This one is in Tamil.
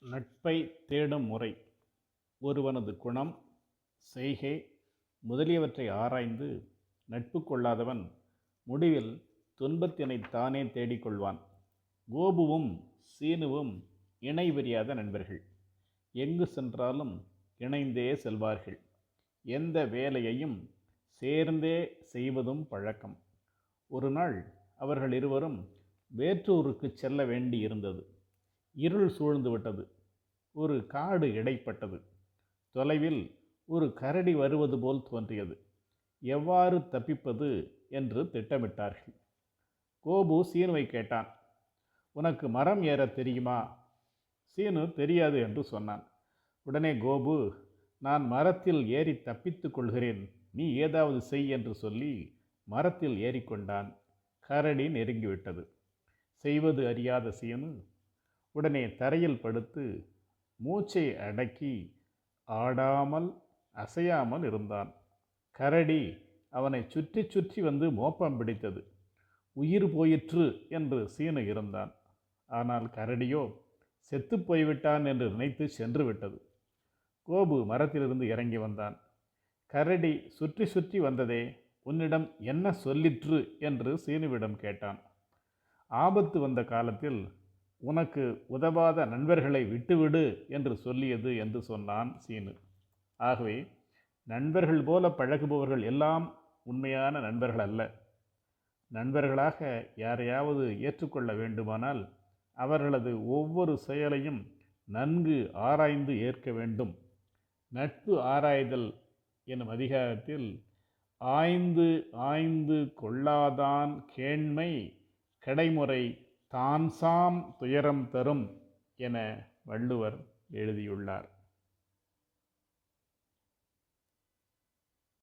நட்பை தேடும் முறை. ஒருவனது குணம், செய்கை முதலியவற்றை ஆராய்ந்து நட்பு கொள்ளாதவன் முடிவில் துன்பத்தினைத் தானே தேடிக்கொள்வான். கோபுவும் சீனுவும் இணை பிரியாத நண்பர்கள். எங்கு சென்றாலும் இணைந்தே செல்வார்கள். எந்த வேலையையும் சேர்ந்தே செய்வதும் பழக்கம். ஒரு நாள் அவர்கள் இருவரும் வேற்றூருக்கு செல்ல வேண்டியிருந்தது. இருள் சூழ்ந்து விட்டது. ஒரு காடு இடைப்பட்டது. தொலைவில் ஒரு கரடி வருவது போல் தோன்றியது. எவ்வாறு தப்பிப்பது என்று திட்டமிட்டார்கள். கோபு சீனுவை கேட்டான், உனக்கு மரம் ஏற தெரியுமா? சீனு தெரியாது என்று சொன்னான். உடனே கோபு, நான் மரத்தில் ஏறி தப்பித்துக் கொள்கிறேன், நீ ஏதாவது செய் என்று சொல்லி மரத்தில் ஏறிக்கொண்டான். கரடி நெருங்கிவிட்டது. செய்வது அறியாத சீனு உடனே தரையில் படுத்து மூச்சை அடக்கி ஆடாமல் அசையாமல் இருந்தான். கரடி அவனை சுற்றி சுற்றி வந்து மோப்பம் பிடித்தது. உயிர் போயிற்று என்று சீனு இருந்தான். ஆனால் கரடியோ செத்து போய்விட்டான் என்று நினைத்து சென்று விட்டது. கோபு மரத்திலிருந்து இறங்கி வந்தான். கரடி சுற்றி சுற்றி வந்ததே, உன்னிடம் என்ன சொல்லிற்று என்று சீனுவிடம் கேட்டான். ஆபத்து வந்த காலத்தில் உனக்கு உதவாத நண்பர்களை விட்டுவிடு என்று சொல்லியது என்று சொன்னான் சீனு. ஆகவே நண்பர்கள் போல பழகுபவர்கள் எல்லாம் உண்மையான நண்பர்கள் அல்ல. நண்பர்களாக யாரையாவது ஏற்றுக்கொள்ள வேண்டுமானால் அவர்களது ஒவ்வொரு செயலையும் நன்கு ஆராய்ந்து ஏற்க வேண்டும். நட்பு ஆராய்தல் எனும் அதிகாரத்தில் ஆய்ந்து ஆய்ந்து கொள்ளாதான் கேண்மை கடைமுறை தான்சாம் துயரம் தரும் என வள்ளுவர் எழுதியுள்ளார்.